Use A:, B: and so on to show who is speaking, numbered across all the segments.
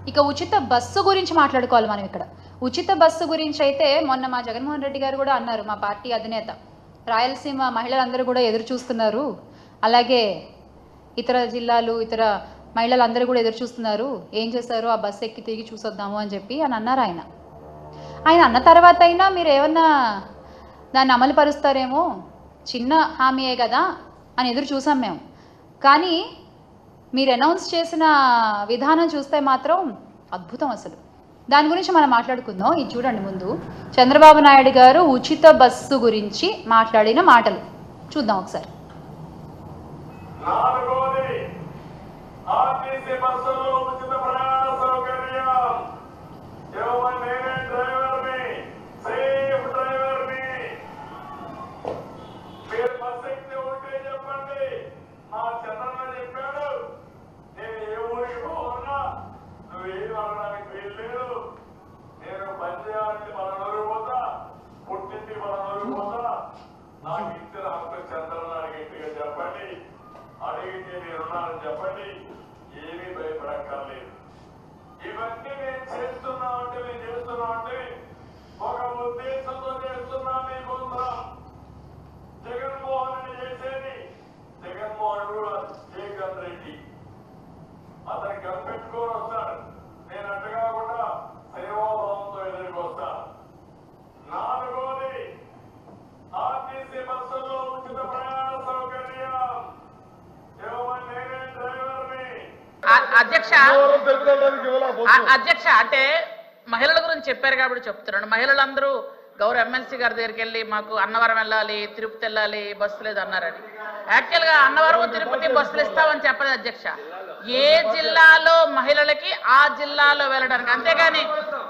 A: ఇక ఉచిత బస్సు గురించి మాట్లాడుకోవాలి మనం ఇక్కడ. ఉచిత బస్సు గురించి అయితే మొన్న మా జగన్మోహన్ రెడ్డి గారు కూడా అన్నారు, మా పార్టీ అధినేత, రాయలసీమ మహిళలందరూ కూడా ఎదురు చూస్తున్నారు, అలాగే ఇతర జిల్లాలు ఇతర మహిళలందరూ కూడా ఎదురు చూస్తున్నారు, ఏం చేశారో ఆ బస్సు ఎక్కి తిరిగి చూసొద్దాము అని చెప్పి అని అన్నారు. ఆయన అన్న తర్వాత అయినా మీరు ఏమన్నా దాన్ని అమలు పరుస్తారేమో, చిన్న హామీయే కదా అని ఎదురు చూసాం మేము. కానీ మీరు అనౌన్స్ చేసిన విధానం చూస్తే మాత్రం అద్భుతం. అసలు దాని గురించి మనం మాట్లాడుకుందాం. ఇది చూడండి, ముందు చంద్రబాబు నాయుడు గారు ఉచిత బస్సు గురించి మాట్లాడిన మాటలు చూద్దాం ఒకసారి.
B: నాకు ఇచ్చిన హక్కు చంద్రనాడు గట్టిగా చెప్పండి, అడిగితే నేనున్నానని చెప్పండి, ఏమీ భయపడక్కర్లేదు. ఇవన్నీ నేను చేస్తున్నామంటే ఒక ఉద్దేశంతో చేస్తున్నా. మీకోసం జగన్మోహన్ రెడ్డి చేసేది, జగన్మోహన్ జగన్ రెడ్డి అతను కనిపెట్టుకొని వస్తాడు. నేను అట్ట కాకుండా సేవాభావంతో ఎదురుకు వస్తాను. నాలుగోది, ఆర్టీసీ బస్సుల్లో ఉచిత ప్రయాణ సౌకర్యం ఇవ్వమని నేనే డ్రైవర్ని.
C: అధ్యక్ష అంటే మహిళల గురించి చెప్పారు కాబట్టి చెప్తున్నాను. మహిళలందరూ గౌరవ ఎమ్మెల్సీ గారి దగ్గరికి వెళ్ళి మాకు అన్నవరం వెళ్ళాలి, తిరుపతి వెళ్ళాలి, బస్సు లేదు అన్నారని. యాక్చువల్గా అన్నవరం తిరుపతి బస్సులు ఇస్తామని చెప్పలేదు అధ్యక్ష. ఏ జిల్లాలో మహిళలకి ఆ జిల్లాలో వెళ్ళడానికి, అంతేగాని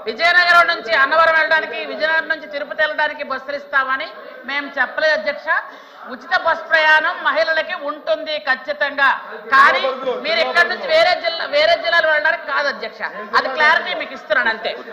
C: విజయనగరం నుంచి అన్నవరం వెళ్ళడానికి, విజయనగరం నుంచి తిరుపతి వెళ్ళడానికి బస్సులు ఇస్తామని మేము చెప్పలేదు అధ్యక్ష. ఉచిత బస్ ప్రయాణం మహిళలకి ఉంటుంది ఖచ్చితంగా. కానీ మీరు ఇక్కడ నుంచి వేరే జిల్లాలు వెళ్ళడానికి కాదు అధ్యక్ష. అది క్లారిటీ మీకు ఇస్తున్నాను అంతే.